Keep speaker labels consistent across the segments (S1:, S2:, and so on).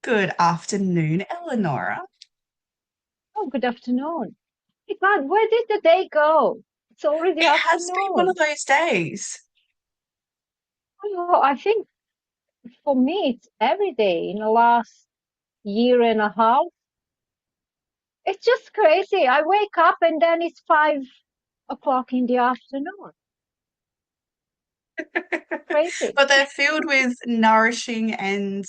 S1: Good afternoon, Eleonora.
S2: Oh, good afternoon. Hey, God, where did the day go? It's already
S1: It has been one of
S2: afternoon.
S1: those days.
S2: Oh, I think for me, it's every day in the last year and a half. It's just crazy. I wake up and then it's 5 o'clock in the afternoon. Crazy.
S1: But they're filled with nourishing and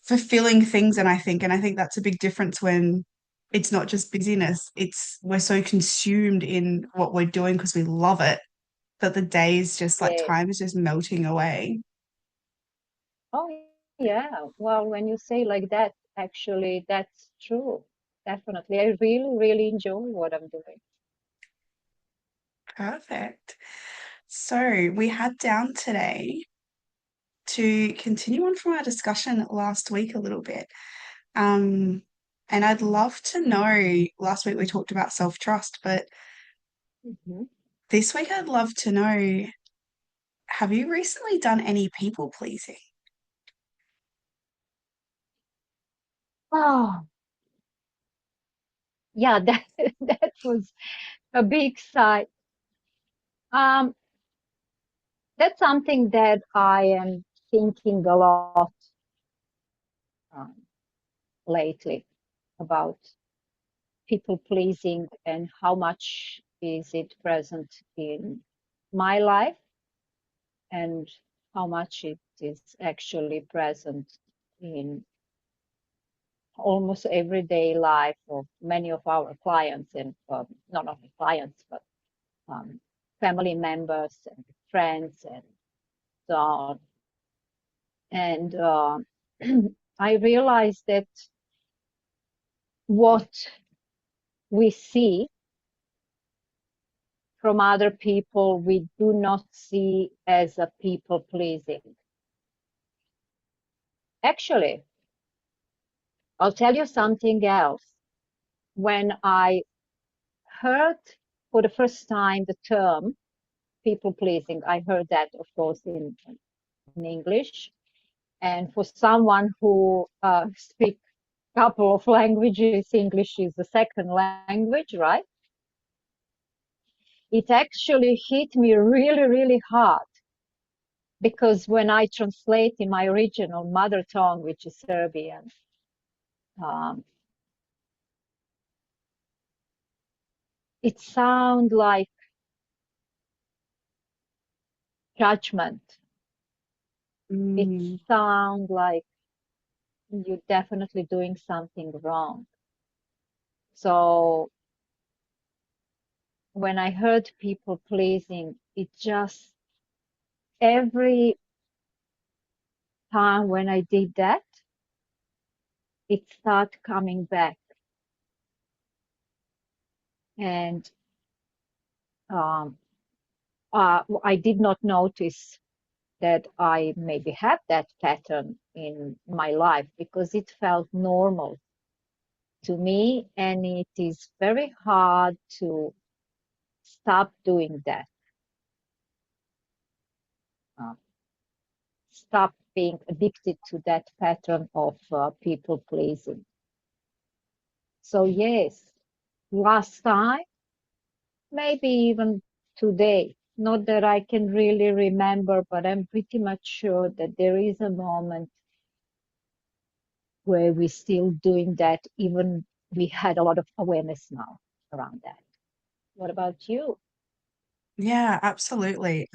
S1: fulfilling things, and I think that's a big difference when it's not just busyness. It's we're so consumed in what we're doing because we love it that the days just like
S2: Yes.
S1: time is just melting away.
S2: Oh, yeah. Well, when you say like that, actually, that's true. Definitely. I really, really enjoy what I'm doing.
S1: Perfect. So we had down today to continue on from our discussion last week a little bit. Um, and I'd love to know, last week we talked about self-trust, but
S2: Mhm.
S1: this week I'd love to know, have you recently done any people pleasing?
S2: Oh, yeah, that that was a big sigh. Um, That's something that I am thinking a lot um, lately about people pleasing and how much is it present in my life and how much it is actually present in almost everyday life of many of our clients and not only clients but um, family members and friends and so on. And I realized that what we see from other people, we do not see as a people pleasing. Actually, I'll tell you something else. When I heard for the first time the term people pleasing, I heard that, of course, in English. And for someone who speaks a couple of languages, English is the second language, right? It actually hit me really, really hard because when I translate in my original mother tongue, which is Serbian, um, it sounds like judgment. It
S1: Mm,
S2: sounds like you're definitely doing something wrong. So when I heard people pleasing, it just every time when I did that, it started coming back. And um, I did not notice that I maybe had that pattern in my life because it felt normal to me, and it is very hard to stop doing that, uh, stop being addicted to that pattern of people pleasing. So, yes, last time, maybe even today, not that I can really remember, but I'm pretty much sure that there is a moment where we're still doing that, even we had a lot of awareness now around that. What about you?
S1: yeah, absolutely.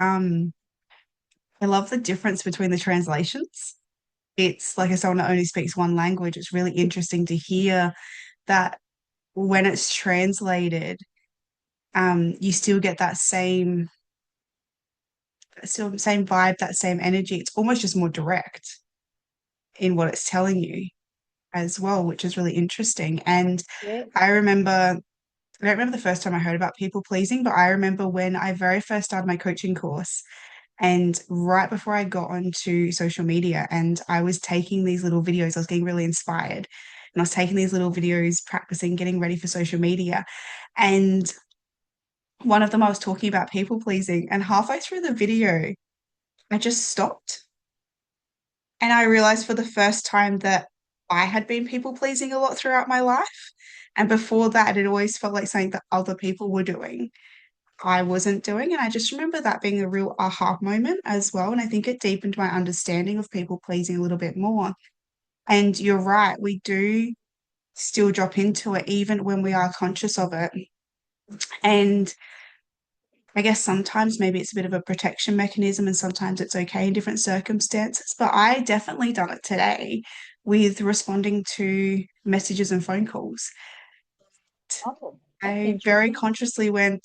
S1: I love the difference between the translations. It's like as someone that only speaks one language, it's really interesting to hear that when it's translated, you still get that same vibe, that same energy. It's almost just more direct in what it's telling you as well, which is really interesting. And
S2: Yeah.
S1: I remember, I don't remember the first time I heard about people pleasing, but I remember when I very first started my coaching course and right before I got onto social media and I was taking these little videos, I was getting really inspired. And I was taking these little videos, practicing, getting ready for social media. And one of them, I was talking about people pleasing. And halfway through the video, I just stopped. And I realized for the first time that I had been people pleasing a lot throughout my life. And before that, it always felt like something that other people were doing, I wasn't doing. And I just remember that being a real aha moment as well. And I think it deepened my understanding of people pleasing a little bit more. And you're right, we do still drop into it even when we are conscious of it. And I guess sometimes maybe it's a bit of a protection mechanism and sometimes it's okay in different circumstances. But I definitely done it today with responding to messages and phone calls.
S2: Oh, that's
S1: I very
S2: interesting.
S1: consciously went,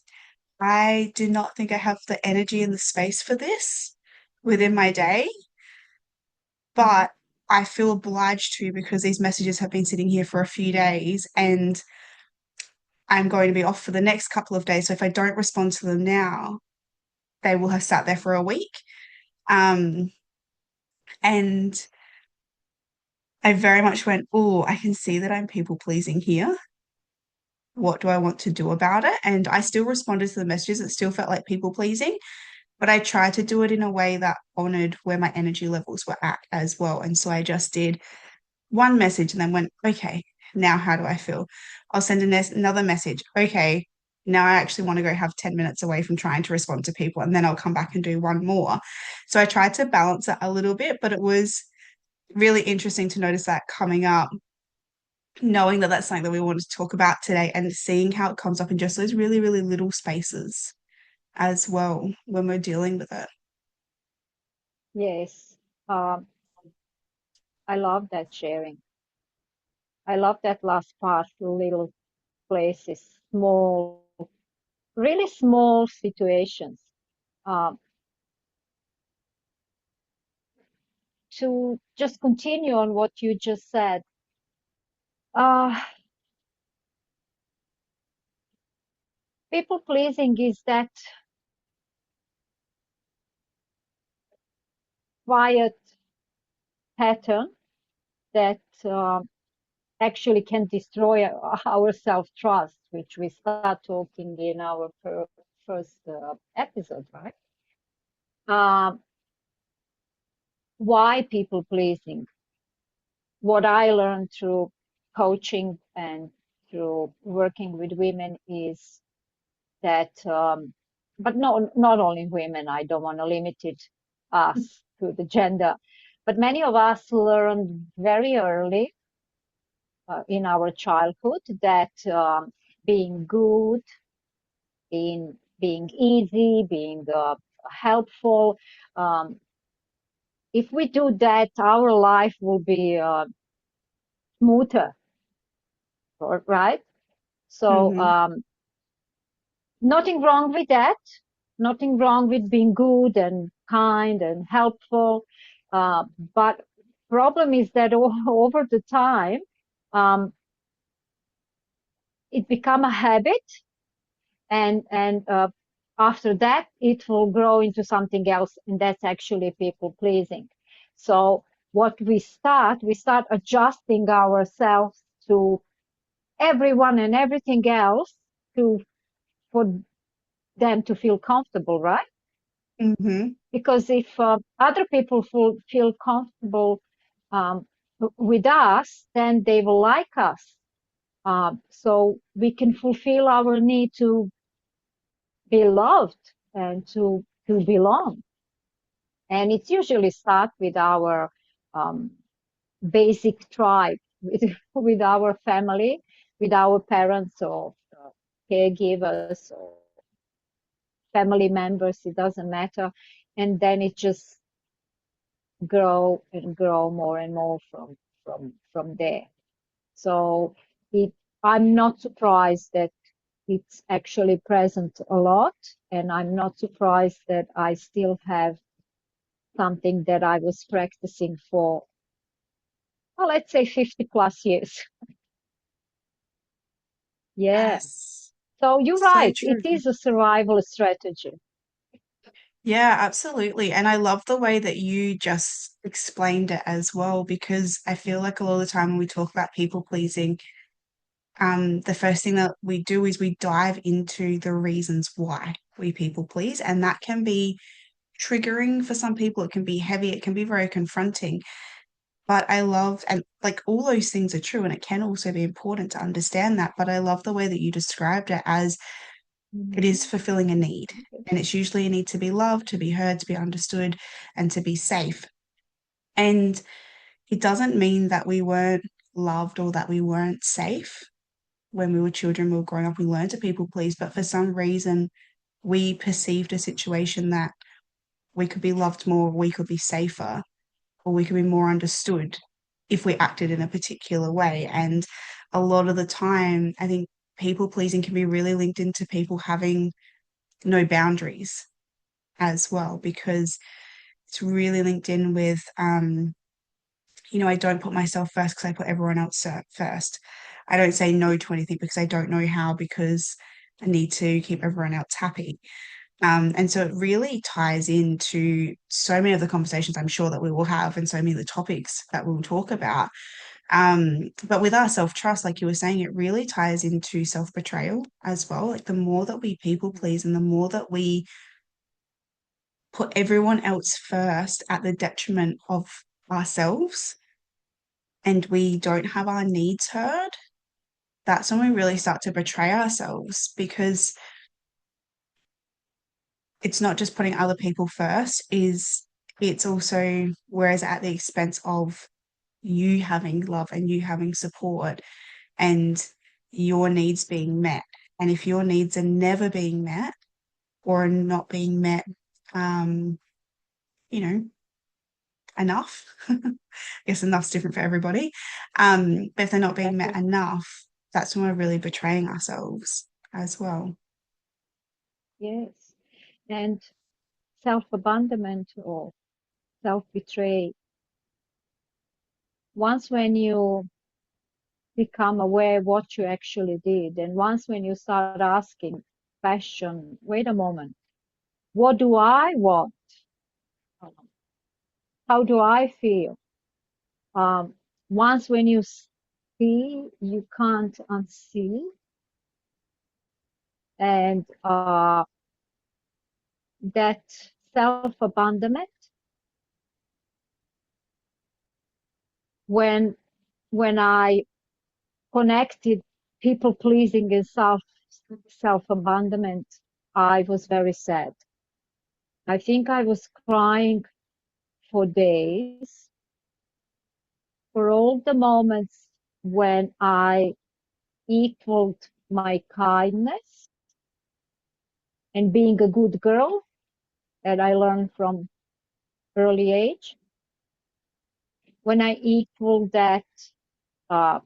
S1: I do not think I have the energy and the space for this within my day, but I feel obliged to because these messages have been sitting here for a few days and I'm going to be off for the next couple of days. So if I don't respond to them now, they will have sat there for a week. Um, and I very much went, oh, I can see that I'm people pleasing here. What do I want to do about it? And I still responded to the messages. It still felt like people pleasing, but I tried to do it in a way that honored where my energy levels were at as well. And so I just did one message and then went, okay, now how do I feel? I'll send another message. Okay, now I actually want to go have 10 minutes away from trying to respond to people. And then I'll come back and do one more. So I tried to balance it a little bit, but it was really interesting to notice that coming up, knowing that that's something that we wanted to talk about today and seeing how it comes up in just those really, really little spaces as well when we're dealing with it.
S2: Yes. Um, I love that sharing. I love that last part, little places, small, really small situations. Um, to just continue on what you just said, uh, people pleasing is that quiet pattern that actually can destroy our self-trust, which we start talking in our first episode, right? Um, why people pleasing? What I learned through coaching and through working with women is that, but not only women. I don't want to limit it us to the gender, but many of us learned very early in our childhood that being good, being easy, being helpful. Um, if we do that, our life will be smoother, right? So
S1: Mm-hmm.
S2: nothing wrong with that. Nothing wrong with being good and kind and helpful. But problem is that over the time, um, it become a habit, and after that, it will grow into something else, and that's actually people pleasing. So what we start adjusting ourselves to everyone and everything else to for them to feel comfortable, right?
S1: Mm-hmm.
S2: Because if other people feel comfortable um, with us, then they will like us. So we can fulfill our need to be loved and to belong. And it's usually start with our um, basic tribe, with our family, with our parents or caregivers or family members. It doesn't matter, and then it just grow and grow more and more from there. So it, I'm not surprised that it's actually present a lot, and I'm not surprised that I still have something that I was practicing for, well, let's say 50 plus years. Yeah.
S1: Yes.
S2: So you're
S1: So
S2: right.
S1: true.
S2: It is a survival strategy.
S1: Yeah, absolutely. And I love the way that you just explained it as well, because I feel like a lot of the time when we talk about people pleasing, the first thing that we do is we dive into the reasons why we people please. And that can be triggering for some people. It can be heavy, it can be very confronting. But I love, and like all those things are true, and it can also be important to understand that. But I love the way that you described it as it
S2: Mhm.
S1: is fulfilling a need.
S2: Okay.
S1: And it's usually a need to be loved, to be heard, to be understood, and to be safe. And it doesn't mean that we weren't loved or that we weren't safe when we were children, we were growing up, we learned to people please, but for some reason, we perceived a situation that we could be loved more, we could be safer, or we could be more understood if we acted in a particular way. And a lot of the time, I think people pleasing can be really linked into people having no boundaries as well, because it's really linked in with, I don't put myself first because I put everyone else first. I don't say no to anything because I don't know how, because I need to keep everyone else happy. And so it really ties into so many of the conversations I'm sure that we will have and so many of the topics that we'll talk about. But with our self-trust, like you were saying, it really ties into self-betrayal as well. Like the more that we people please and the more that we put everyone else first at the detriment of ourselves and we don't have our needs heard, that's when we really start to betray ourselves, because it's not just putting other people first, is it's also, whereas at the expense of you having love and you having support and your needs being met. And if your needs are never being met or are not being met, um, you know, enough, I guess enough's different for everybody. But if they're not being met
S2: Exactly.
S1: enough, that's when we're really betraying ourselves as well.
S2: Yes. And self-abandonment or self-betray, once when you become aware what you actually did, and once when you start asking question, wait a moment, what do I want? How do I feel? Um, Once when you see, you can't unsee, and that self-abandonment, when I connected people pleasing and self-abandonment, I was very sad. I think I was crying for days for all the moments when I equaled my kindness and being a good girl that I learned from early age. When I equaled that, uh,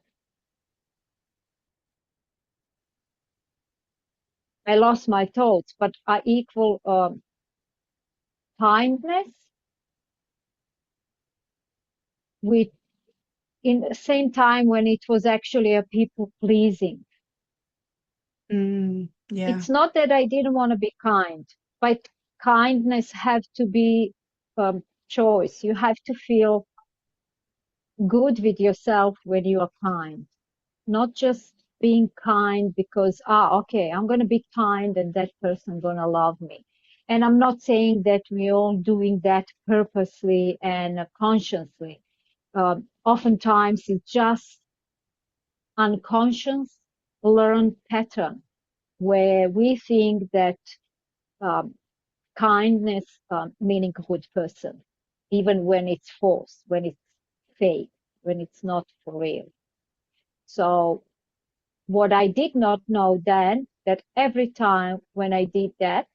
S2: I lost my thoughts, but I equal kindness with in the same time when it was actually a people pleasing.
S1: Yeah.
S2: It's not that I didn't want to be kind, but kindness have to be choice. You have to feel good with yourself when you are kind, not just being kind because, okay, I'm going to be kind and that person going to love me. And I'm not saying that we're all doing that purposely and consciously. Oftentimes it's just unconscious learned pattern where we think that um, kindness meaning a good person, even when it's false, when it's fake, when it's not for real. So what I did not know then, that every time when I did that,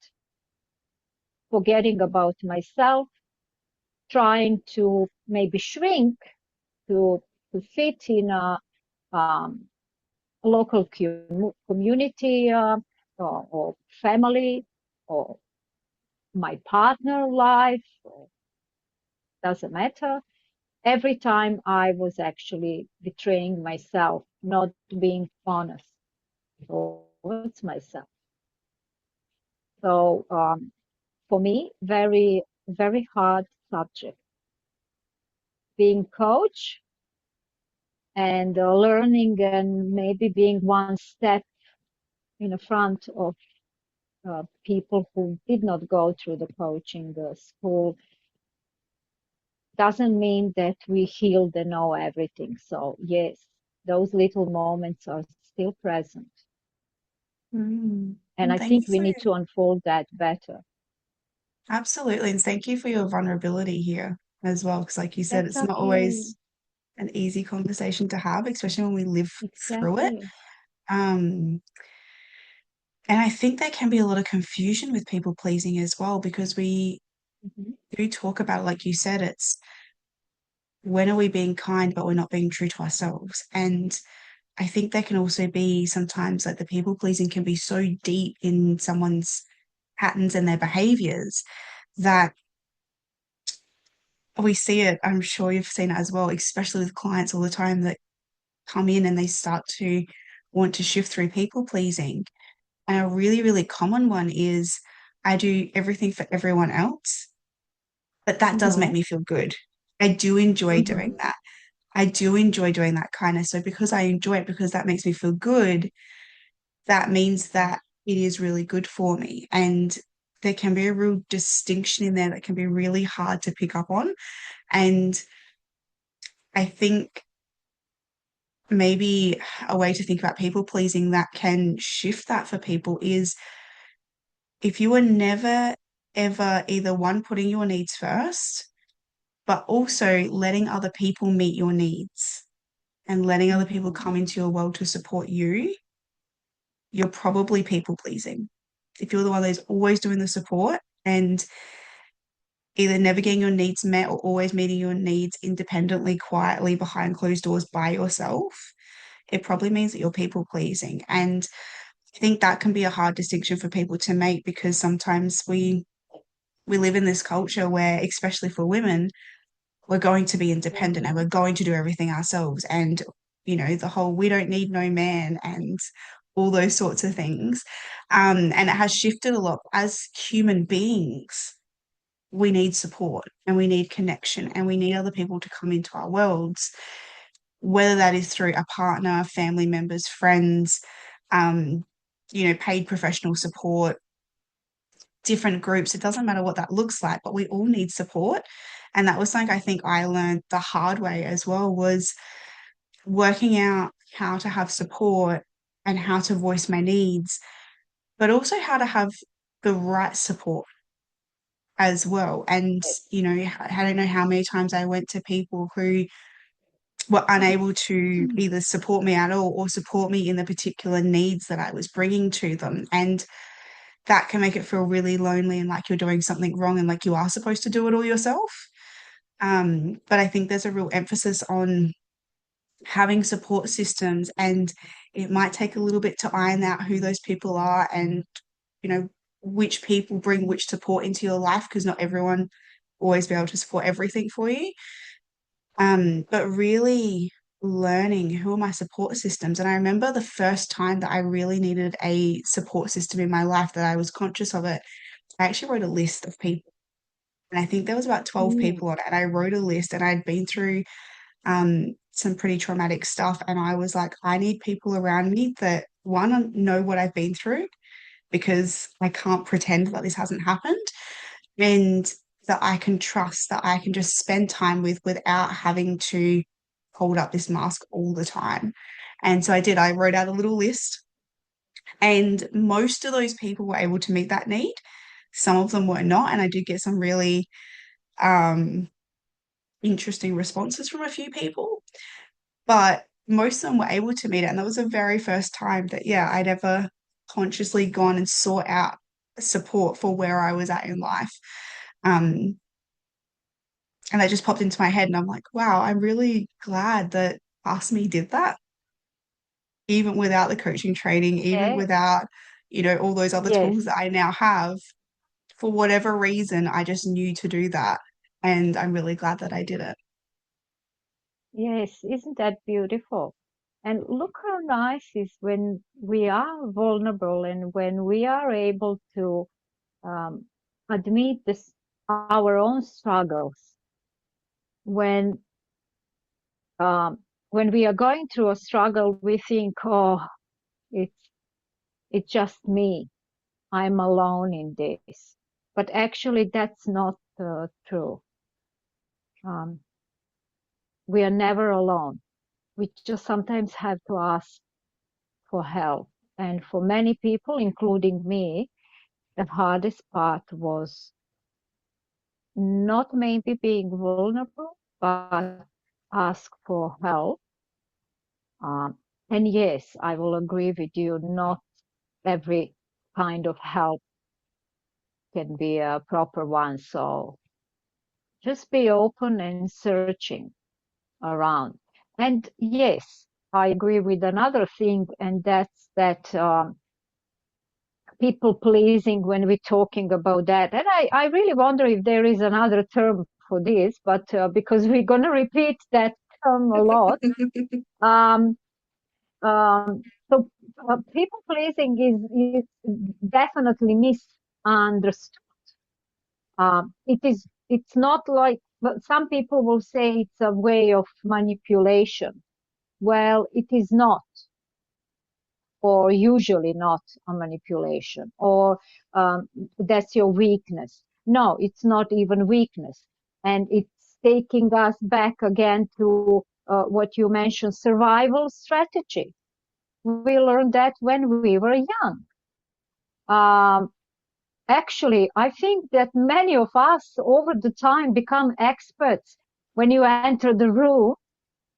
S2: forgetting about myself, trying to maybe shrink to fit in a um, local community or family or my partner life, doesn't matter. Every time I was actually betraying myself, not being honest towards myself. So for me, very, very hard subject. Being coach and learning and maybe being one step in the front of people who did not go through the coaching school. doesn't mean that we healed and know everything. So yes, those little moments are still present.
S1: Mm.
S2: And
S1: And
S2: I
S1: thank
S2: think
S1: you
S2: we
S1: for
S2: need to unfold that better.
S1: absolutely, and thank you for your vulnerability here as well, because like you said,
S2: That's
S1: it's not
S2: okay.
S1: always an easy conversation to have, especially when we live through it.
S2: Exactly.
S1: Um, and I think there can be a lot of confusion with people pleasing as well, because we
S2: Mhm.
S1: do talk about, like you said, it's when are we being kind, but we're not being true to ourselves. And I think there can also be sometimes like the people pleasing can be so deep in someone's patterns and their behaviors that we see it. I'm sure you've seen it as well, especially with clients all the time that come in and they start to want to shift through people pleasing. And a really, really common one is I do everything for everyone else, but that does make
S2: Mhm.
S1: me feel good. I do enjoy doing
S2: Mhm.
S1: that. I do enjoy doing that kind of. So because I enjoy it, because that makes me feel good, that means that it is really good for me. And there can be a real distinction in there that can be really hard to pick up on. And I think maybe a way to think about people pleasing that can shift that for people is if you are never, ever either one, putting your needs first, but also letting other people meet your needs and letting other people
S2: Mhm.
S1: come into your world to support you, you're probably people pleasing. If you're the one that's always doing the support and either never getting your needs met or always meeting your needs independently, quietly behind closed doors by yourself, it probably means that you're people pleasing. And I think that can be a hard distinction for people to make because sometimes we live in this culture where, especially for women, we're going to be independent and we're going to do everything ourselves. And, the whole we don't need no man and all those sorts of things. And it has shifted a lot as human beings. We need support and we need connection and we need other people to come into our worlds, whether that is through a partner, family members, friends, um, paid professional support, different groups. It doesn't matter what that looks like, but we all need support. And that was something I think I learned the hard way as well was working out how to have support and how to voice my needs, but also how to have the right support as well. And,
S2: Yes.
S1: I don't know how many times I went to people who were unable to either support me at all or support me in the particular needs that I was bringing to them. And that can make it feel really lonely and like you're doing something wrong and like you are supposed to do it all yourself. But I think there's a real emphasis on having support systems, and it might take a little bit to iron out who those people are and, you know, which people bring which support into your life because not everyone always be able to support everything for you. But really learning who are my support systems. And I remember the first time that I really needed a support system in my life that I was conscious of it. I actually wrote a list of people. And I think there was about 12
S2: Mm.
S1: people on it. And I wrote a list and I'd been through some pretty traumatic stuff. And I was like, I need people around me that one, know what I've been through because I can't pretend that this hasn't happened. And that I can trust, that I can just spend time with without having to hold up this mask all the time. And so I did. I wrote out a little list, and most of those people were able to meet that need. Some of them were not. And I did get some really um, interesting responses from a few people, but most of them were able to meet it. And that was the very first time that, yeah, I'd ever consciously gone and sought out support for where I was at in life. Um, and that just popped into my head, and I'm like, wow, I'm really glad that Ask Me did that, even without the coaching training, even
S2: Yes.
S1: without, all those other tools
S2: Yes.
S1: that I now have. For whatever reason, I just knew to do that. And I'm really glad that I did it.
S2: Yes. Isn't that beautiful? And look how nice is when we are vulnerable and when we are able to um, admit this, our own struggles. When um, when we are going through a struggle, we think, "Oh, it's it's just me. I'm alone in this." But actually, that's not true. Um, we are never alone. We just sometimes have to ask for help. And for many people, including me, the hardest part was not maybe being vulnerable, but ask for help. Um, and yes, I will agree with you, not every kind of help can be a proper one. So just be open and searching around. And yes, I agree with another thing, and that's that people pleasing when we're talking about that. And I really wonder if there is another term for this, but because we're going to repeat that term a lot. Um, so people pleasing is definitely misunderstood. It's not like, but some people will say it's a way of manipulation. Well, it is not, or usually not a manipulation, or that's your weakness. No, it's not even weakness. And it's taking us back again to what you mentioned, survival strategy. We learned that when we were young. Um, Actually, I think that many of us over the time become experts when you enter the room,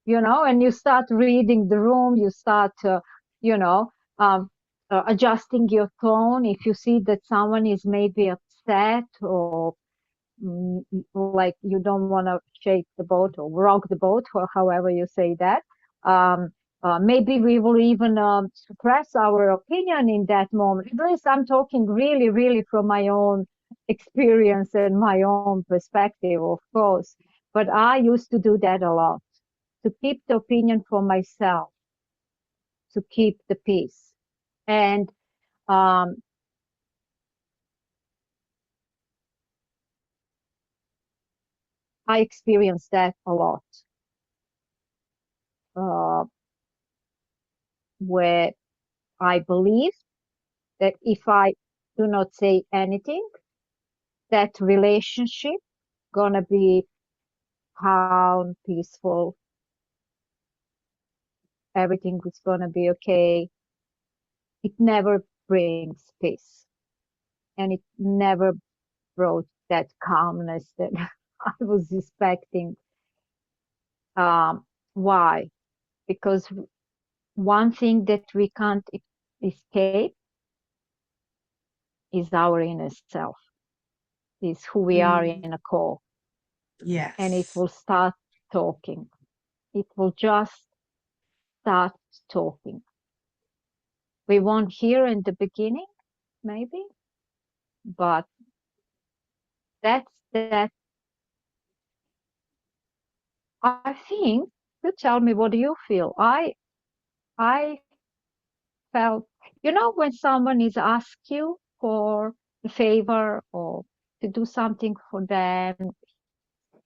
S2: and you start reading the room, you start, you know, um, adjusting your tone. If you see that someone is maybe upset or like you don't want to shake the boat or rock the boat, or however you say that. Um, Maybe we will even suppress our opinion in that moment. At least I'm talking really, really from my own experience and my own perspective, of course. But I used to do that a lot, to keep the opinion for myself, to keep the peace. And um, I experienced that a lot, uh, where I believe that if I do not say anything, that relationship gonna be calm, peaceful, everything is gonna be okay. It never brings peace, and it never brought that calmness that I was expecting. Why? Because one thing that we can't escape is our inner self, is who we are
S1: Mm,
S2: in a core, and it
S1: yes.
S2: will start talking. It will just start talking. We won't hear in the beginning, maybe, but that. I think you tell me, what do you feel? I felt, when someone is ask you for a favor or to do something for them,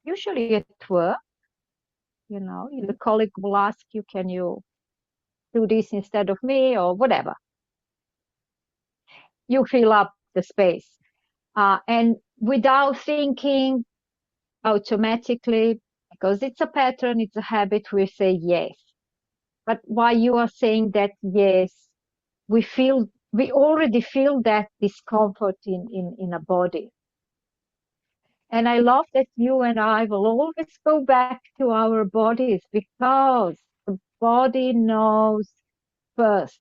S2: usually at work, the colleague will ask you, can you do this instead of me or whatever? You fill up the space. And without thinking, automatically, because it's a pattern, it's a habit, we say yes. But while you are saying that yes, we already feel that discomfort in a body. And I love that you and I will always go back to our bodies, because the body knows first,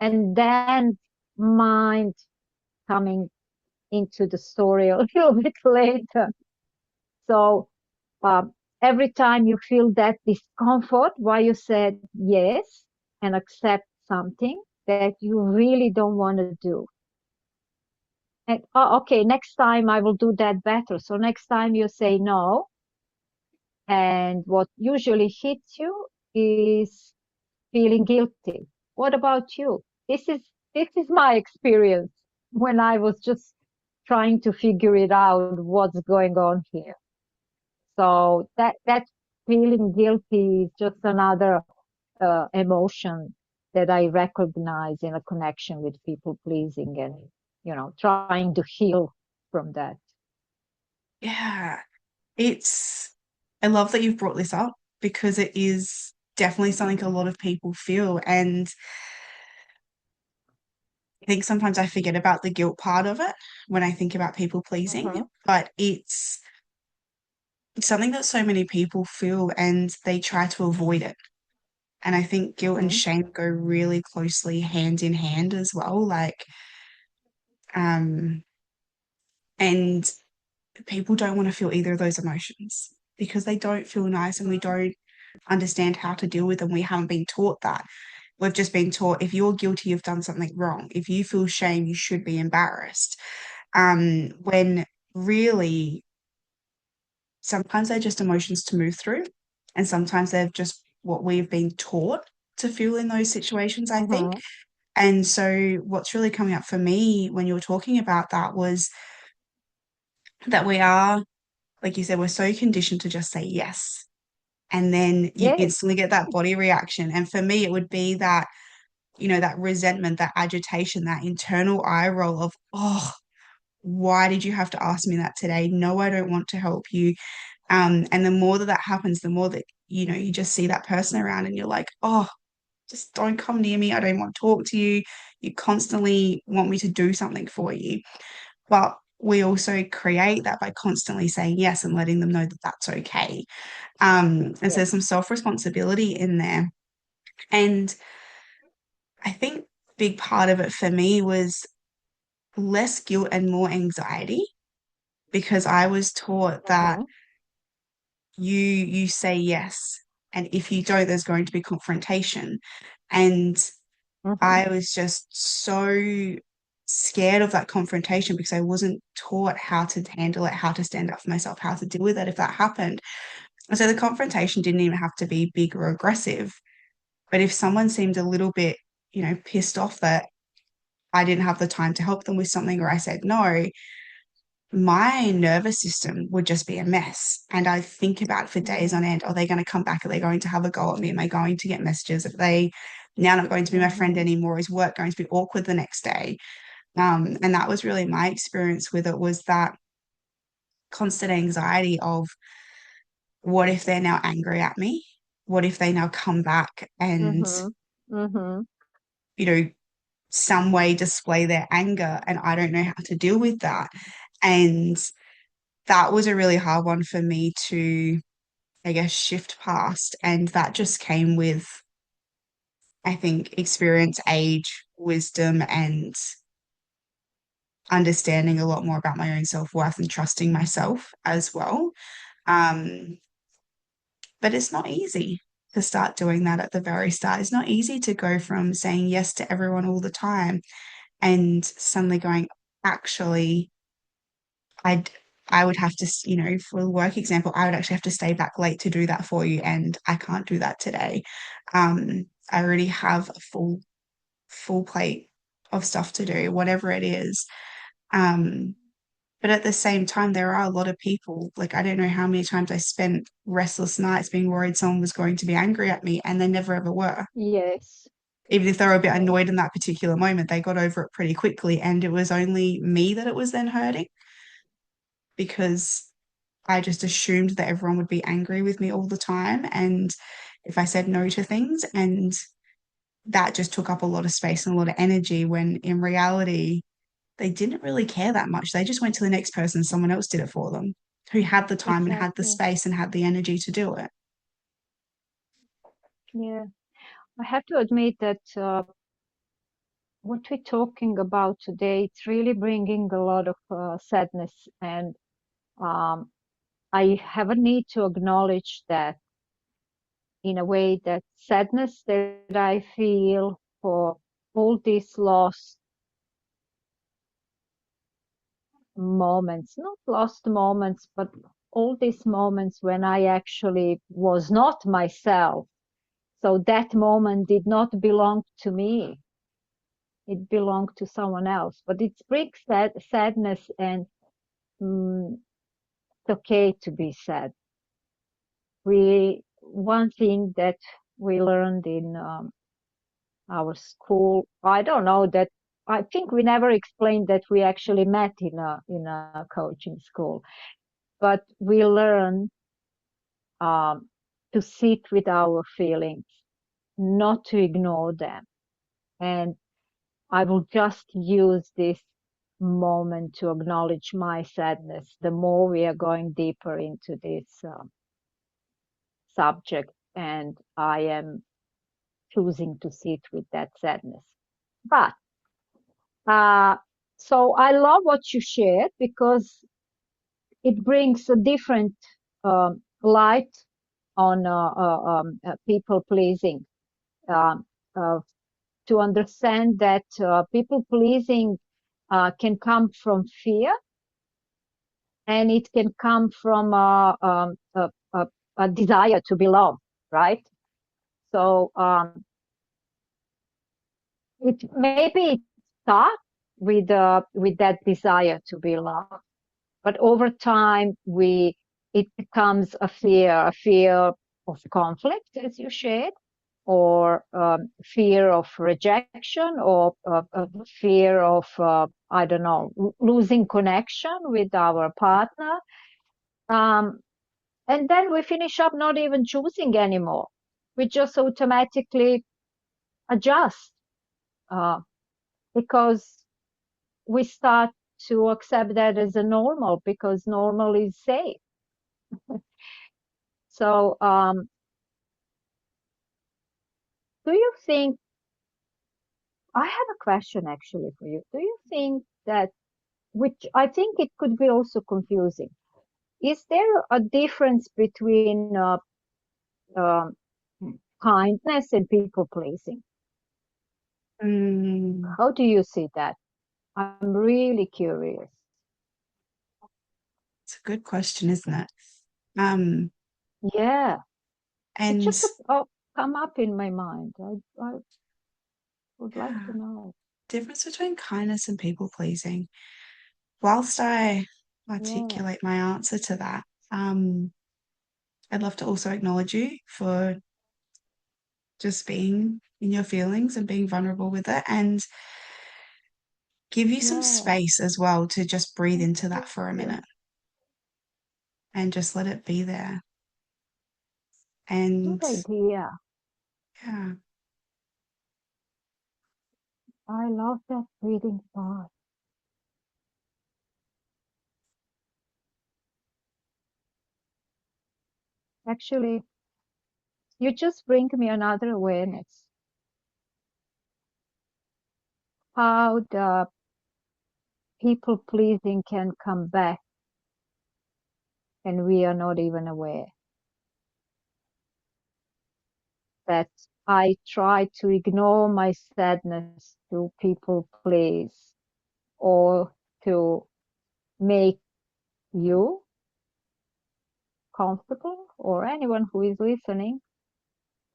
S2: and then mind coming into the story a little bit later. So every time you feel that discomfort, why you said yes and accept something that you really don't want to do. And okay, next time I will do that better. So next time you say no, and what usually hits you is feeling guilty. What about you? This is my experience when I was just trying to figure it out what's going on here. So that feeling guilty is just another emotion that I recognize in a connection with people pleasing, and trying to heal from that.
S1: Yeah. It's, I love that you've brought this up because it is definitely something a lot of people feel. And I think sometimes I forget about the guilt part of it when I think about people pleasing,
S2: Mm-hmm.
S1: but it's something that so many people feel and they try to avoid it. And I think guilt and
S2: Mm-hmm.
S1: shame go really closely hand in hand as well. Um, and people don't want to feel either of those emotions because they don't feel nice and we don't understand how to deal with them. We haven't been taught that. We've just been taught if you're guilty, you've done something wrong. If you feel shame, you should be embarrassed. When really, sometimes they're just emotions to move through, and sometimes they're just what we've been taught to feel in those situations, I think.
S2: Mm-hmm.
S1: And so, what's really coming up for me when you were talking about that was that we are, like you said, we're so conditioned to just say yes. And then you
S2: Yes.
S1: instantly get that body reaction. And for me, it would be that, that resentment, that agitation, that internal eye roll of, oh, why did you have to ask me that today? No, I don't want to help you. And the more that that happens, the more that, you just see that person around and you're like, oh, just don't come near me. I don't want to talk to you. You constantly want me to do something for you. But we also create that by constantly saying yes and letting them know that that's okay. And so
S2: Yes.
S1: there's some self-responsibility in there. And I think big part of it for me was less guilt and more anxiety because I was taught that
S2: Mm-hmm.
S1: you say yes, and if you don't, there's going to be confrontation. And
S2: Mm-hmm.
S1: I was just so scared of that confrontation because I wasn't taught how to handle it, how to stand up for myself, how to deal with it if that happened. And so the confrontation didn't even have to be big or aggressive. But if someone seemed a little bit, pissed off that I didn't have the time to help them with something or I said no, my nervous system would just be a mess. And I think about it for days
S2: Yeah.
S1: on end. Are they going to come back? Are they going to have a go at me? Am I going to get messages? Are they now not going to be my friend
S2: Mm-hmm.
S1: anymore? Is work going to be awkward the next day? And that was really my experience with it was that constant anxiety of what if they're now angry at me? What if they now come back and,
S2: Mm-hmm. Mm-hmm.
S1: you know, some way display their anger and I don't know how to deal with that. And that was a really hard one for me to, I guess, shift past. And that just came with, I think, experience, age, wisdom, and understanding a lot more about my own self-worth and trusting myself as well. Um, but it's not easy to start doing that at the very start. It's not easy to go from saying yes to everyone all the time and suddenly going, actually, I'd I would have to, for a work example, I would actually have to stay back late to do that for you, and I can't do that today. I already have a full plate of stuff to do, whatever it is. Um, but at the same time, there are a lot of people, like I don't know how many times I spent restless nights being worried someone was going to be angry at me, and they never ever were.
S2: Yes.
S1: Even if they were a bit
S2: Yes.
S1: annoyed in that particular moment, they got over it pretty quickly, and it was only me that it was then hurting because I just assumed that everyone would be angry with me all the time. And if I said no to things, and that just took up a lot of space and a lot of energy when in reality, they didn't really care that much. They just went to the next person, someone else did it for them who had the time and had the
S2: Exactly.
S1: space and had the energy to do it.
S2: Yeah. I have to admit that what we're talking about today, it's really bringing a lot of sadness, and um, I have a need to acknowledge that in a way that sadness that I feel for all these lost moments, not lost moments, but all these moments when I actually was not myself. So that moment did not belong to me. It belonged to someone else. But it brings sadness, and mm, it's okay to be sad. One thing that we learned in our school, I don't know that, I think we never explained that we actually met in a coaching school. but we learn um, to sit with our feelings, not to ignore them. And I will just use this moment to acknowledge my sadness. The more we are going deeper into this subject, and I am choosing to sit with that sadness. But uh, so I love what you shared because it brings a different light on people pleasing. Um, uh, to understand that people pleasing can come from fear, and it can come from a desire to be loved, right? So it maybe it starts with that desire to be loved, but over time we it becomes a fear of conflict, as you shared, or fear of rejection, or fear of I don't know, losing connection with our partner. Um, and then we finish up not even choosing anymore. We just automatically adjust uh, because we start to accept that as a normal because normal is safe. So, do you think, I have a question actually for you. Do you think that, which I think it could be also confusing, is there a difference between um, kindness and people pleasing?
S1: Mm,
S2: How do you see that? I'm really curious.
S1: it's a good question, isn't it? Um,
S2: Yeah, it
S1: and
S2: just come up in my mind. I would like
S1: yeah,
S2: to know.
S1: difference between kindness and people pleasing. Whilst I
S2: Yeah,
S1: articulate my answer to that, um, I'd love to also acknowledge you for just being in your feelings and being vulnerable with it, and give you some
S2: yeah.
S1: space as well to just breathe
S2: Thank
S1: into that for a
S2: you.
S1: minute and just let it be there.
S2: Good
S1: And
S2: idea.
S1: yeah,
S2: I love that breathing part. Actually, you just bring me another awareness. How the people pleasing can come back and we are not even aware that I try to ignore my sadness to people please, or to make you comfortable, or anyone who is listening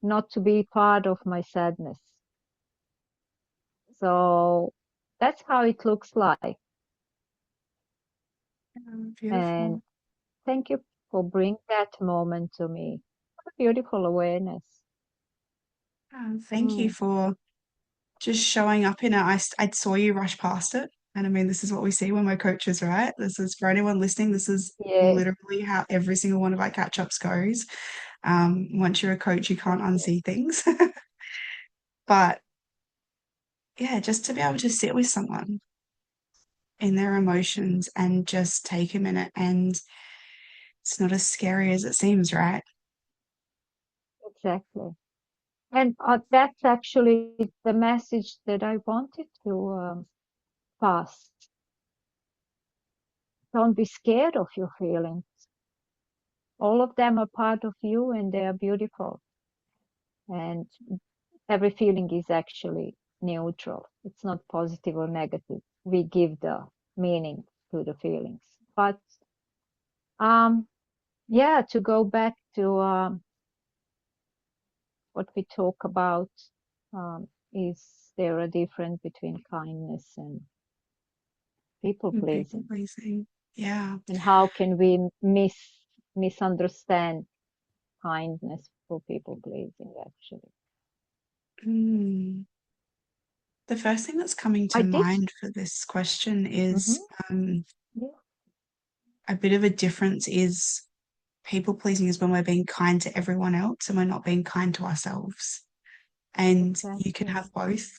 S2: not to be part of my sadness. So that's how it looks like.
S1: beautiful.
S2: And thank you for bringing that moment to me. What a beautiful awareness.
S1: Thank you
S2: Mm,
S1: for just showing up in it. I saw you rush past it. And I mean, this is what we see when we're coaches, right? This is for anyone listening, this is
S2: yes,
S1: literally how every single one of our catch ups goes. Once you're a coach, you can't
S2: exactly.
S1: unsee things. But yeah, just to be able to sit with someone in their emotions and just take a minute, and it's not as scary as it seems, right?
S2: Exactly. And that's actually the message that I wanted to pass. Don't be scared of your feelings. All of them are part of you and they are beautiful. And every feeling is actually neutral. It's not positive or negative. We give the meaning to the feelings. But um, yeah, to go back to what we talk about, is there a difference between kindness and people
S1: And people
S2: pleasing?
S1: pleasing. Yeah.
S2: And how can we misunderstand kindness for people pleasing, actually?
S1: Mm. The first thing that's coming to
S2: I did.
S1: mind for this question is
S2: Hmm. Yeah.
S1: a bit of a difference is people pleasing is when we're being kind to everyone else and we're not being kind to ourselves. And you can
S2: Exactly.
S1: have both.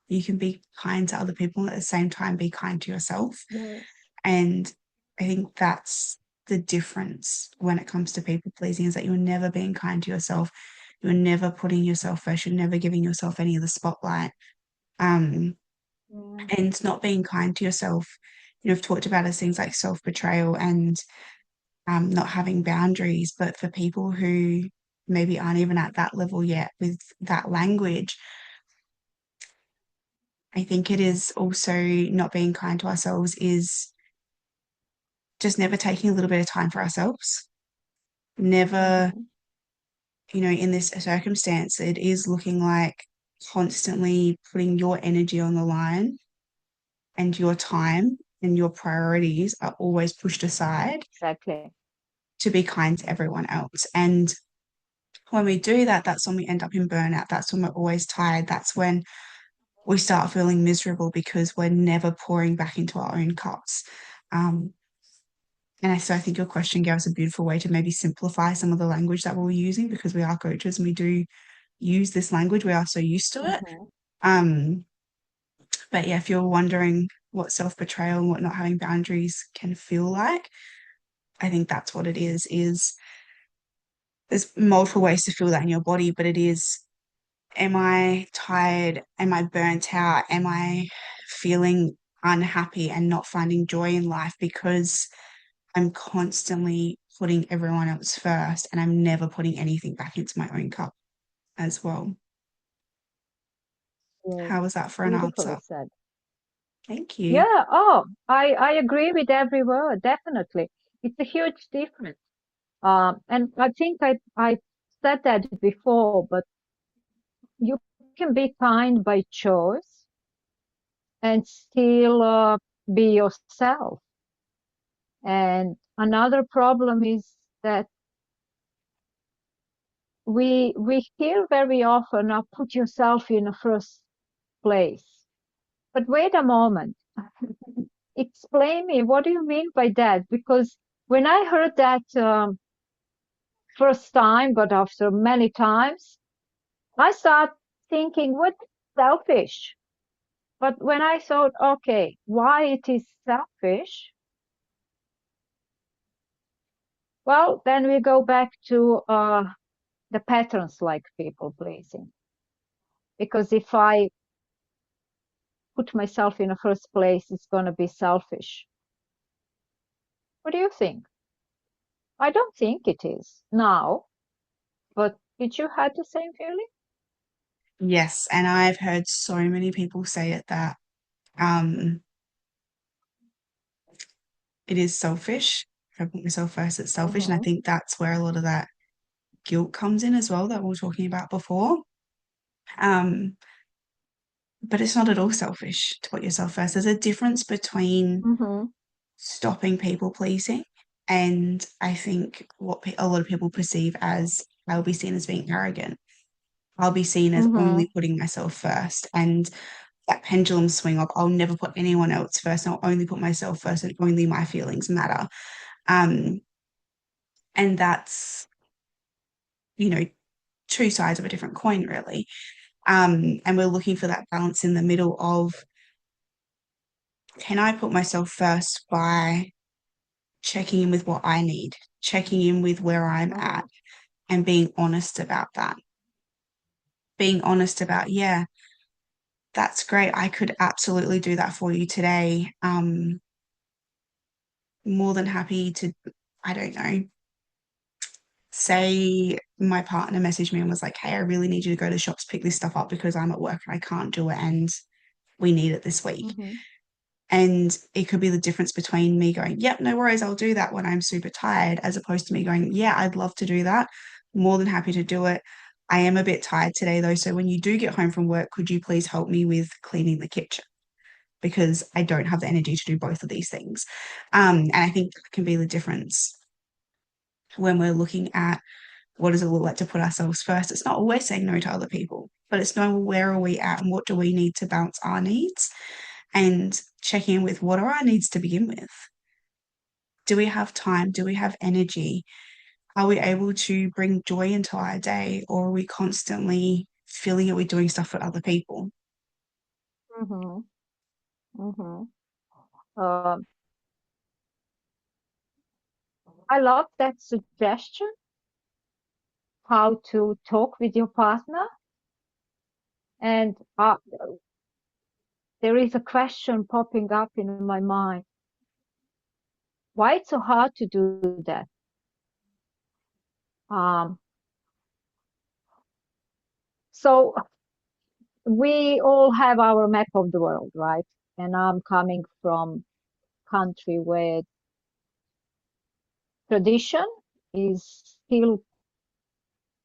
S1: You can be kind to other people and at the same time be kind to yourself.
S2: Yes.
S1: And I think that's the difference when it comes to people pleasing is that you're never being kind to yourself. You're never putting yourself first. You're never giving yourself any of the spotlight. Um,
S2: Yeah.
S1: and not being kind to yourself. I've talked about as things like self-betrayal and not having boundaries, but for people who maybe aren't even at that level yet with that language, I think it is also not being kind to ourselves is just never taking a little bit of time for ourselves. Never,
S2: Mm-hmm.
S1: in this circumstance, it is looking like constantly putting your energy on the line and your time and your priorities are always pushed aside
S2: Exactly.
S1: to be kind to everyone else. And when we do that, that's when we end up in burnout. That's when we're always tired. That's when we start feeling miserable because we're never pouring back into our own cups. Um, so I think your question gave us a beautiful way to maybe simplify some of the language that we're using because we are coaches and we do use this language. We are so used to it.
S2: Mm-hmm.
S1: Um, but yeah, if you're wondering what self-betrayal and what not having boundaries can feel like, I think that's what it is there's multiple ways to feel that in your body, but it is, am I tired? Am I burnt out? Am I feeling unhappy and not finding joy in life because I'm constantly putting everyone else first and I'm never putting anything back into my own cup as well.
S2: Yes.
S1: How was that for an
S2: Beautifully
S1: answer?
S2: said.
S1: Thank you.
S2: Yeah. Oh, I agree with every word. Definitely. It's a huge difference. And I think I said that before, but you can be kind by choice and still be yourself. And another problem is that we hear very often, now put yourself in the first place. But wait a moment. Explain me, what do you mean by that? Because when I heard that first time, but after many times, I start thinking, what selfish? But when I thought, okay, why it is selfish? Well, then we go back to the patterns like people pleasing. Because if I put myself in the first place, it's going to be selfish. What do you think? I don't think it is now, but did you have the same feeling?
S1: Yes, and I've heard so many people say it that um, it is selfish. If I put myself first, it's selfish. And I
S2: Mm-hmm.
S1: think that's where a lot of that guilt comes in as well that we were talking about before. Um, but it's not at all selfish to put yourself first. There's a difference between
S2: Mm-hmm.
S1: stopping people pleasing and I think what a lot of people perceive as I'll be seen as being arrogant. I'll be seen as
S2: Mm-hmm.
S1: only putting myself first. And that pendulum swing of I'll never put anyone else first. And I'll only put myself first and only my feelings matter. Um, and that's, you know, two sides of a different coin, really. And we're looking for that balance in the middle of can I put myself first by checking in with what I need, checking in with where I'm at,
S2: Mm-hmm.
S1: and being honest about that. Being honest about, yeah, that's great. I could absolutely do that for you today. More than happy to, I don't know, say my partner messaged me and was like, hey, I really need you to go to shops, pick this stuff up because I'm at work and I can't do it and we need it this week.
S2: Mm-hmm.
S1: And it could be the difference between me going, yep, no worries, I'll do that when I'm super tired, as opposed to me going, yeah, I'd love to do that. More than happy to do it. I am a bit tired today though. So when you do get home from work, could you please help me with cleaning the kitchen? Because I don't have the energy to do both of these things. And I think that can be the difference when we're looking at what does it look like to put ourselves first. It's not always saying no to other people, but it's knowing where are we at and what do we need to balance our needs and checking in with what are our needs to begin with. Do we have time? Do we have energy? Are we able to bring joy into our day, or are we constantly filling it with doing stuff for other people?
S2: Mm-hmm. Mm-hmm. Um, I love that suggestion, how to talk with your partner. And there is a question popping up in my mind. Why it's so hard to do that? Um, so we all have our map of the world, right? And I'm coming from country where tradition is still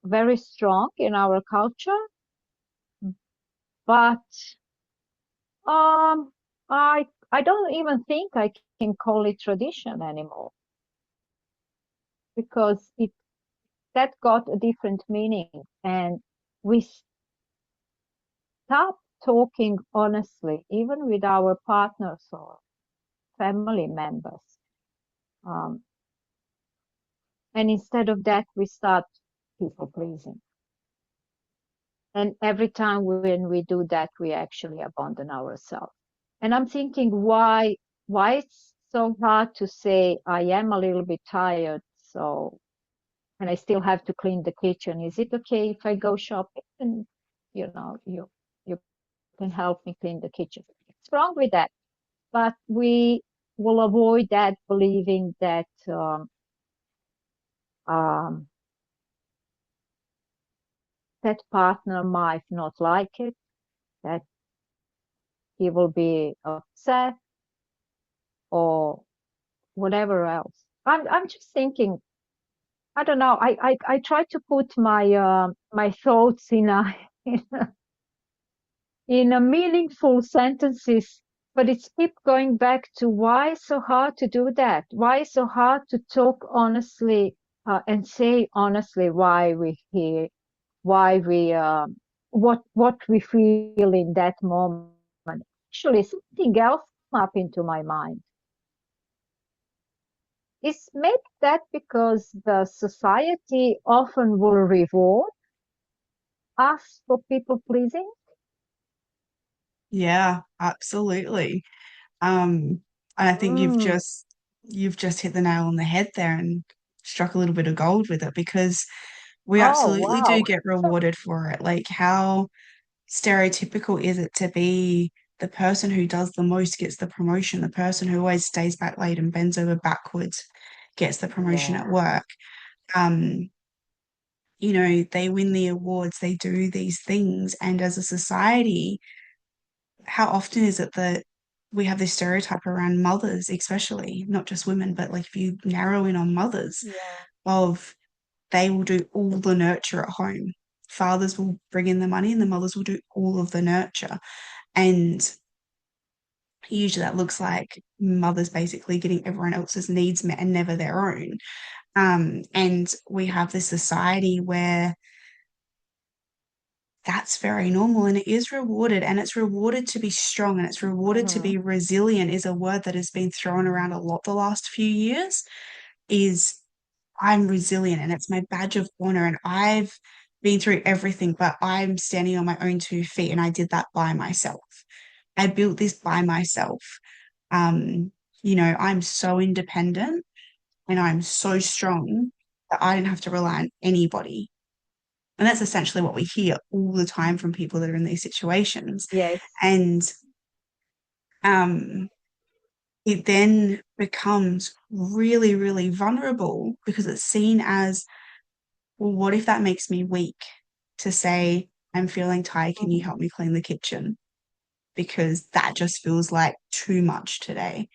S2: very strong in our culture, but um, I don't even think I can call it tradition anymore because it that got a different meaning, and we stop talking honestly, even with our partners or family members. Um, and instead of that, we start people pleasing. And every time when we do that, we actually abandon ourselves. And I'm thinking, why it's so hard to say, I am a little bit tired, so, and I still have to clean the kitchen. Is it okay if I go shopping? And, you can help me clean the kitchen. What's wrong with that? But we will avoid that, believing that um, that partner might not like it, that he will be upset or whatever else. I'm just thinking. I don't know. I try to put my thoughts in a in a meaningful sentences, but it's keep going back to why so hard to do that? Why so hard to talk honestly and say honestly why we here, why we what we feel in that moment. Actually, something else came up into my mind. Is maybe that because the society often will reward us for people pleasing?
S1: Yeah, absolutely. And I think
S2: Mm.
S1: you've just hit the nail on the head there and struck a little bit of gold with it, because we
S2: Oh,
S1: absolutely do
S2: wow.
S1: get rewarded for it. Like, how stereotypical is it to be the person who does the most gets the promotion, the person who always stays back late and bends over backwards gets the promotion at
S2: Yeah.
S1: work. Um, they win the awards, they do these things, and as a society, how often is it that we have this stereotype around mothers, especially, not just women, but like if you narrow in on mothers,
S2: Yeah.
S1: of they will do all the nurture at home. Fathers will bring in the money and the mothers will do all of the nurture. And usually that looks like mothers basically getting everyone else's needs met and never their own. And we have this society where that's very normal and it is rewarded, and it's rewarded to be strong and it's rewarded to
S2: Mm-hmm.
S1: be resilient, is a word that has been thrown around a lot the last few years. Is I'm resilient and it's my badge of honor, and I've been through everything, but I'm standing on my own 2 feet and I did that by myself. I built this by myself. um I'm so independent and I'm so strong that I didn't have to rely on anybody. And that's essentially what we hear all the time from people that are in these situations.
S2: Yes.
S1: And um, it then becomes really, really vulnerable because it's seen as, well, what if that makes me weak to say, I'm feeling tired, can you
S2: Mm-hmm.
S1: help me clean the kitchen? Because that just feels like too much today.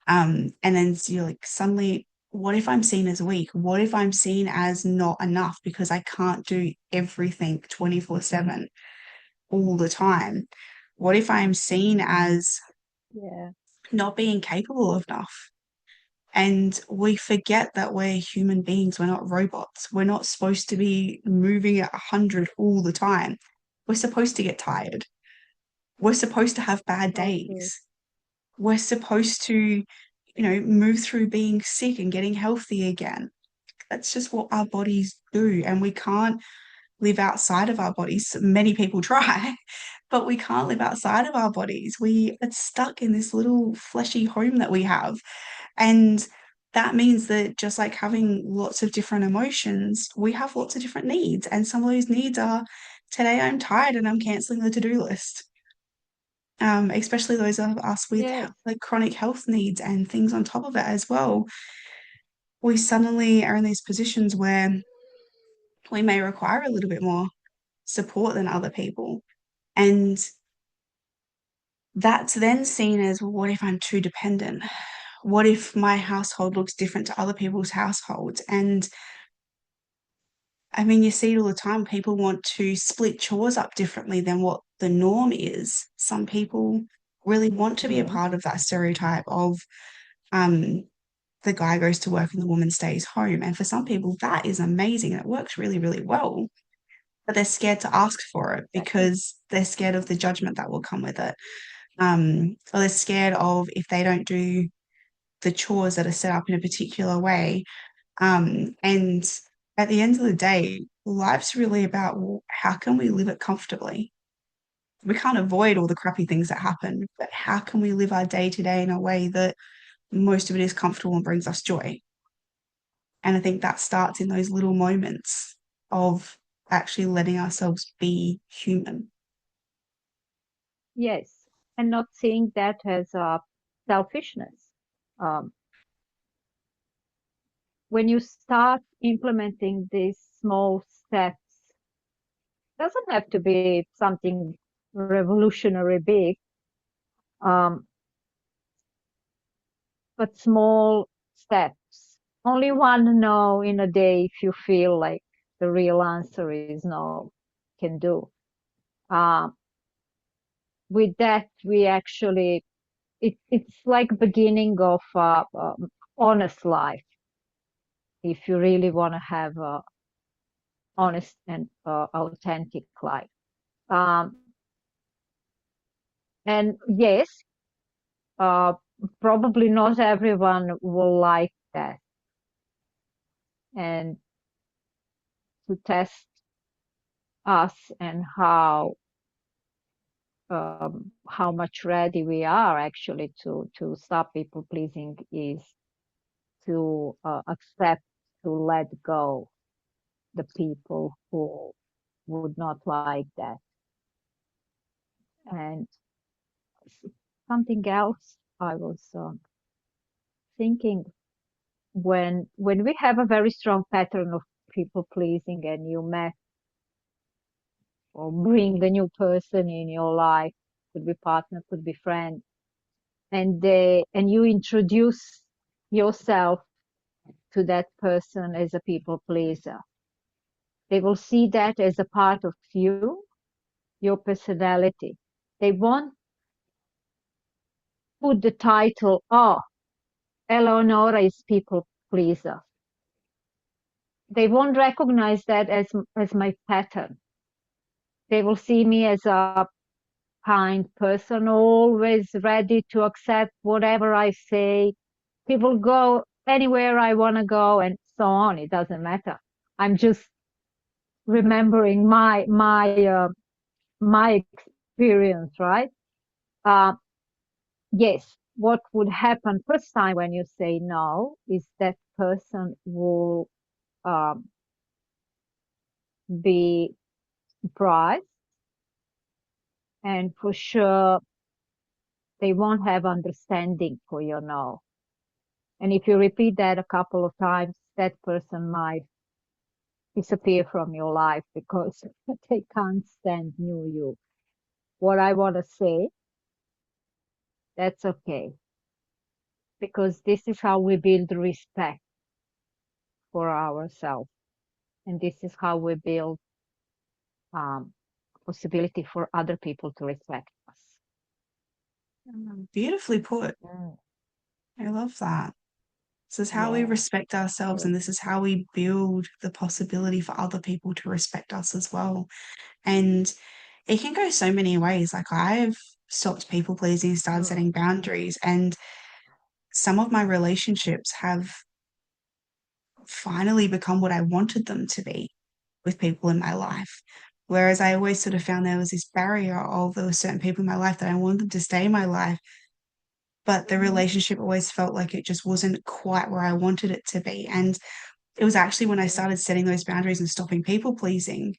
S1: And then you're like, suddenly, what if I'm seen as weak? What if I'm seen as not enough because I can't do everything 24/7 all the time? What if I'm seen as
S2: Yeah.
S1: not being capable of enough? And we forget that we're human beings, we're not robots. We're not supposed to be moving at 100 all the time. We're supposed to get tired. We're supposed to have bad
S2: So true.
S1: days. We're supposed to, move through being sick and getting healthy again. That's just what our bodies do. And we can't live outside of our bodies. Many people try, but we can't live outside of our bodies. We are stuck in this little fleshy home that we have. And that means that just like having lots of different emotions, we have lots of different needs. And some of those needs are today I'm tired and I'm canceling the to-do list. Especially those of us with
S2: Yes,
S1: like chronic health needs and things on top of it as well. We suddenly are in these positions where we may require a little bit more support than other people. And that's then seen as, well, what if I'm too dependent? What if my household looks different to other people's households? And I mean, you see it all the time. People want to split chores up differently than what the norm is. Some people really want to be a
S2: yes,
S1: part of that stereotype of um, the guy goes to work and the woman stays home. And for some people, that is amazing. It works really, really well. But they're scared to ask for it
S2: exactly.
S1: because they're scared of the judgment that will come with it. Or they're scared of if they don't do the chores that are set up in a particular way. And at the end of the day, life's really about, well, how can we live it comfortably? We can't avoid all the crappy things that happen, but how can we live our day to day in a way that most of it is comfortable and brings us joy? And I think that starts in those little moments of actually letting ourselves be human.
S2: Yes, and not seeing that as selfishness. Um, when you start implementing these small steps, doesn't have to be something revolutionary big, um, but small steps. Only one no in a day if you feel like the real answer is no, can do. Um, with that, we actually, it's like beginning of honest life if you really want to have a honest and authentic life. Um, and yes, uh, probably not everyone will like that. And to test us and how much ready we are actually to stop people pleasing is to accept to let go the people who would not like that. And something else I was thinking, when we have a very strong pattern of people pleasing and you met or bring a new person in your life, could be partner, could be friend, and you introduce yourself to that person as a people pleaser, they will see that as a part of you, your personality. They won't put the title, oh, Eleonora is people pleaser. They won't recognize that as my pattern. They will see me as a kind person, always ready to accept whatever I say. People go anywhere I want to go and so on. It doesn't matter. I'm just remembering my experience, right? Uh, yes, what would happen first time when you say no is that person will um, be surprised, and for sure they won't have understanding for your no. And if you repeat that a couple of times, that person might disappear from your life because they can't stand you. What I want to say, that's okay. Because this is how we build respect for ourselves. And this is how we build um, possibility for other people to respect us.
S1: Beautifully put.
S2: Mm,
S1: I love that. This is how we
S2: yeah.
S1: respect ourselves,
S2: Yes.
S1: and this is how we build the possibility for other people to respect us as well. And it can go so many ways. Like I've stopped people pleasing, started
S2: Mm,
S1: setting boundaries, and some of my relationships have finally become what I wanted them to be with people in my life. Whereas I always sort of found there was this barrier of there were certain people in my life that I wanted them to stay in my life, but the
S2: Mhm.
S1: relationship always felt like it just wasn't quite where I wanted it to be. And it was actually when I started setting those boundaries and stopping people pleasing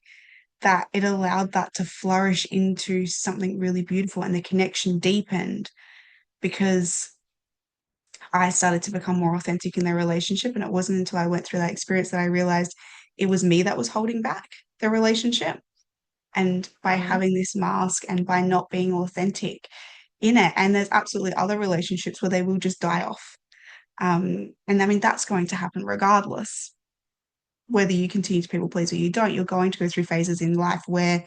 S1: that it allowed that to flourish into something really beautiful and the connection deepened because I started to become more authentic in their relationship. And it wasn't until I went through that experience that I realized it was me that was holding back the relationship. And by
S2: Mhm.
S1: having this mask and by not being authentic in it, and there's absolutely other relationships where they will just die off. And I mean, that's going to happen regardless, whether you continue to people please or you don't. You're going to go through phases in life where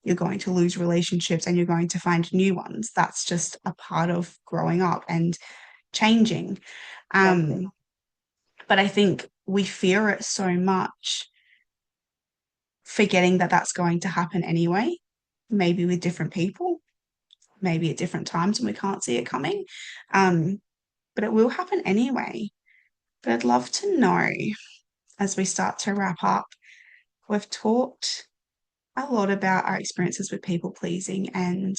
S1: you're going to lose relationships and you're going to find new ones. That's just a part of growing up and changing.
S2: Exactly.
S1: Um, but I think we fear it so much, forgetting that that's going to happen anyway, maybe with different people, maybe at different times when we can't see it coming. Um, but it will happen anyway. But I'd love to know as we start to wrap up, we've talked a lot about our experiences with people pleasing and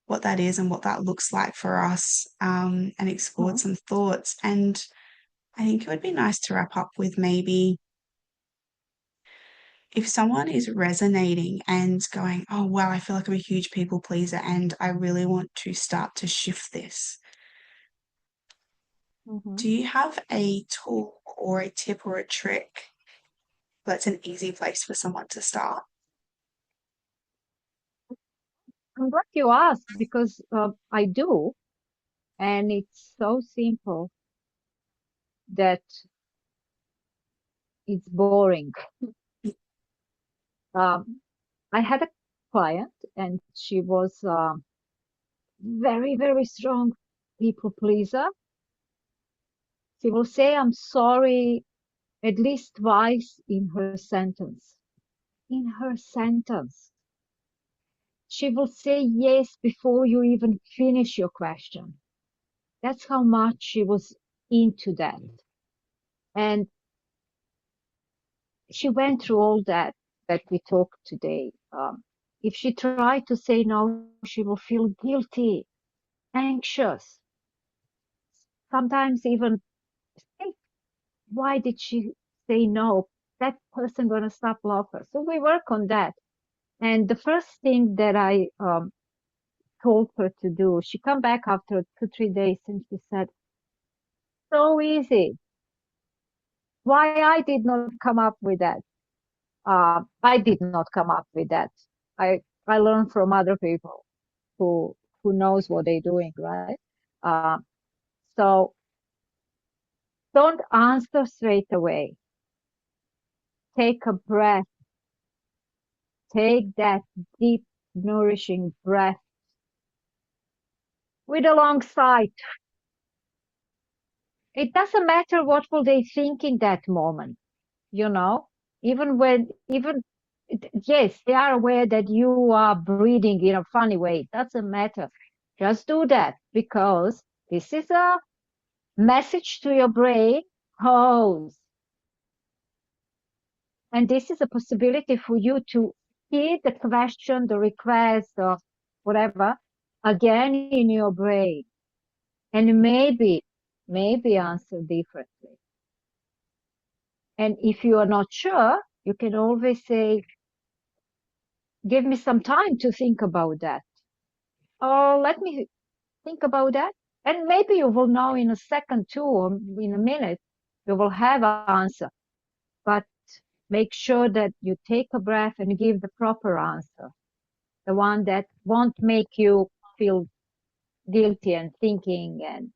S1: what that is and what that looks like for us, and explored
S2: Mhm.
S1: some thoughts. And I think it would be nice to wrap up with maybe if someone is resonating and going, oh, wow, I feel like I'm a huge people pleaser and I really want to start to shift this.
S2: Mhm.
S1: Do you have a tool or a tip or a trick that's an easy place for someone to start?
S2: I'm glad you asked because I do, and it's so simple that it's boring. Um, I had a client, and she was very, very strong people pleaser. She will say, "I'm sorry," at least twice in her sentence. In her sentence. She will say yes before you even finish your question. That's how much she was into that. And she went through all that we talked today. If she tried to say no, she will feel guilty, anxious, sometimes even think, why did she say no? That person gonna stop love her. So we work on that. And the first thing that I told her to do, she come back after 2, 3 days and she said, so easy. Why I did not come up with that? I did not come up with that. I learned from other people who knows what they're doing, right? Uh, so don't answer straight away. Take a breath. Take that deep, nourishing breath with a long sigh. It doesn't matter what will they think in that moment, you know, even when, even, yes, they are aware that you are breathing in a funny way. It doesn't matter. Just do that because this is a message to your brain. Pause. And this is a possibility for you to hear the question, the request, or whatever again in your brain and maybe answer differently. And if you are not sure, you can always say, give me some time to think about that. Or let me think about that. And maybe you will know in a second too, or in a minute, you will have an answer. But make sure that you take a breath and give the proper answer, the one that won't make you feel guilty and thinking and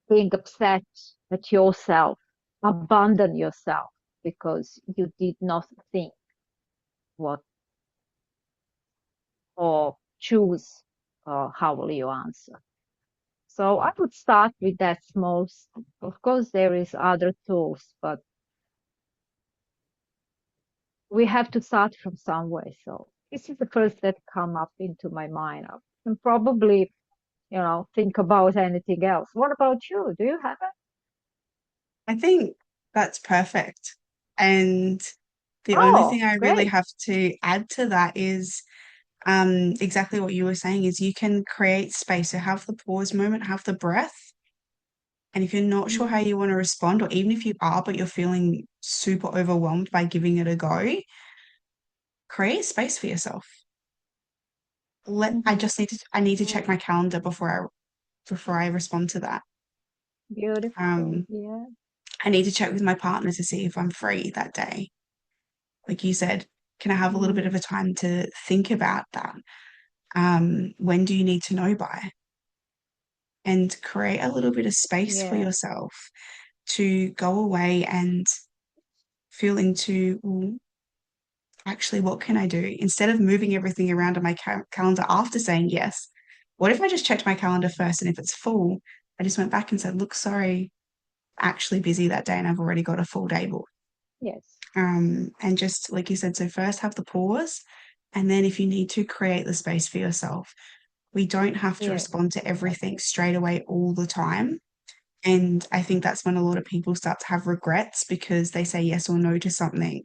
S2: being upset at yourself, abandon yourself because you did not think what or choose how will you answer. So I would start with that small. Of course, there is other tools, but we have to start from somewhere. So this is the first that come up into my mind, and probably think about anything else. What about you? Do you have it?
S1: I think that's perfect. And the only thing
S2: Oh,
S1: I really
S2: great.
S1: have to add to that is exactly what you were saying is you can create space. So have the pause moment, have the breath. And if you're not sure how
S2: Mhm.
S1: you want to respond, or even if you are, but you're feeling super overwhelmed by giving it a go, create space for yourself. I
S2: Mhm.
S1: just need to check
S2: Mm,
S1: my calendar before I respond to that.
S2: beautiful.
S1: Um,
S2: Yeah.
S1: I need to check with my partner to see if I'm free that day. Like you said, can I have a little bit
S2: Mm,
S1: of a time to think about that? When do you need to know by? And create a little bit of space for
S2: yeah.
S1: yourself to go away and feel into, well, actually, what can I do? Instead of moving everything around on my calendar after saying yes, what if I just checked my calendar first and if it's full, I just went back and said, look, sorry, actually busy that day and I've already got a full day booked.
S2: Yes.
S1: And just like you said, so first have the pause, and then if you need to create the space for yourself, we don't have to
S2: Yes.
S1: respond to everything
S2: Exactly.
S1: straight away all the time. And I think that's when a lot of people start to have regrets because they say yes or no to something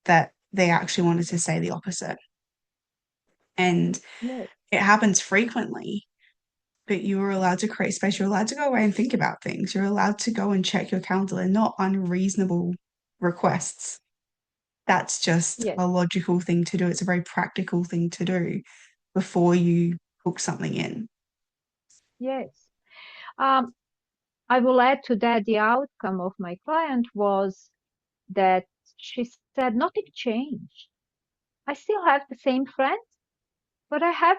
S1: that they actually wanted to say the opposite. And
S2: Yes.
S1: it happens frequently, but you are allowed to create space. You're allowed to go away and think about things. You're allowed to go and check your calendar. They're not unreasonable requests. That's just
S2: Yes.
S1: a logical thing to do. It's a very practical thing to do before you book something in.
S2: Yes. Um, I will add to that the outcome of my client was that she said nothing changed. I still have the same friends, but I have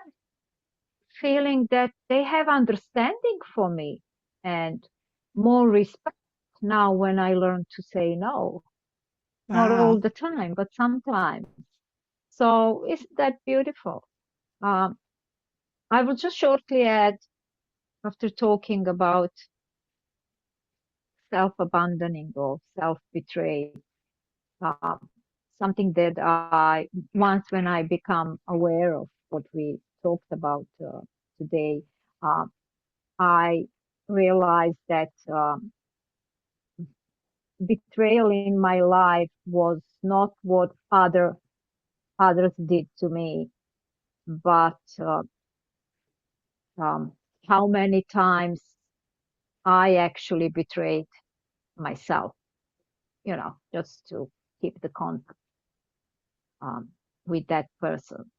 S2: feeling that they have understanding for me and more respect now when I learn to say no. Not
S1: Wow.
S2: all the time, but sometimes. So isn't that beautiful? Um, I will just shortly add, after talking about self-abandoning or self-betray, uh, something that I once when I become aware of what we talked about today, uh, I realized that betrayal in my life was not what others did to me, but um, how many times I actually betrayed myself, just to keep the contact um, with that person.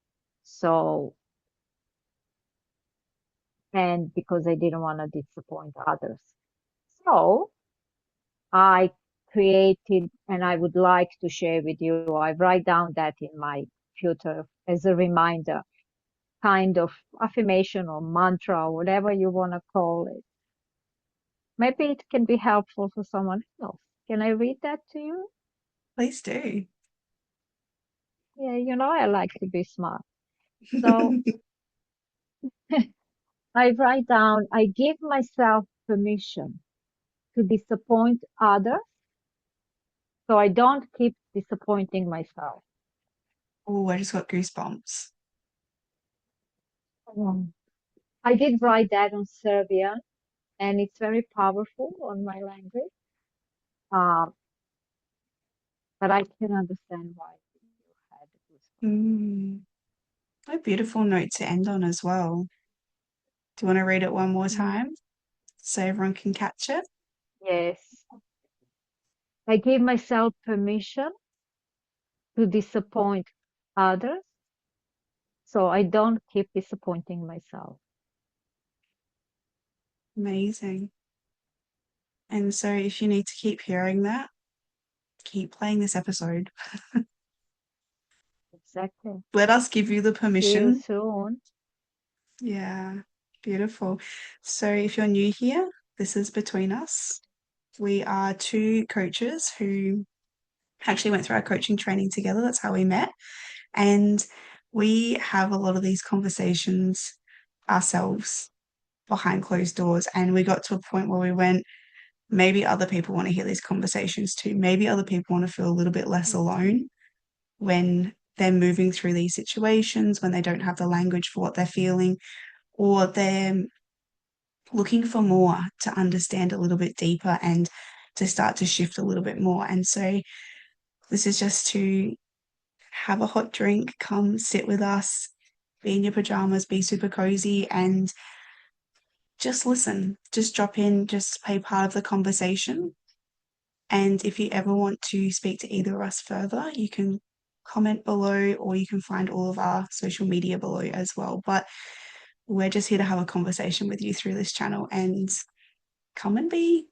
S2: So, and because I didn't want to disappoint others. So I created, and I would like to share with you, I write down that in my computer as a reminder, kind of affirmation or mantra or whatever you want to call it. Maybe it can be helpful for someone else. Can I read that to you?
S1: Please do.
S2: Yeah, I like to be smart. So I write down, I give myself permission to disappoint others so I don't keep disappointing myself.
S1: Oh, I just got goosebumps.
S2: Mm. I did write that on Serbian and it's very powerful on my language. Uh, but I can understand why you had goosebumps.
S1: Mm, a beautiful note to end on as well. Do you want to read it one more
S2: Mm.
S1: time so everyone can catch it?
S2: Yes. I give myself permission to disappoint others so I don't keep disappointing myself.
S1: Amazing. And so if you need to keep hearing that, keep playing this episode.
S2: Exactly.
S1: Let us give you the
S2: See you
S1: permission.
S2: soon.
S1: Yeah, beautiful. So if you're new here, this is Between Us. We are two coaches who actually went through our coaching training together. That's how we met. And we have a lot of these conversations ourselves behind closed doors. And we got to a point where we went, maybe other people want to hear these conversations too. Maybe other people want to feel a little bit less alone when they're moving through these situations, when they don't have the language for what they're feeling, or they're looking for more to understand a little bit deeper and to start to shift a little bit more. And so this is just to have a hot drink, come sit with us, be in your pajamas, be super cozy, and just listen. Just drop in, just be part of the conversation. And if you ever want to speak to either of us further, you can comment below or you can find all of our social media below as well. But we're just here to have a conversation with you through this channel and come and be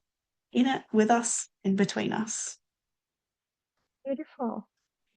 S1: in it with us and between us.
S2: Beautiful.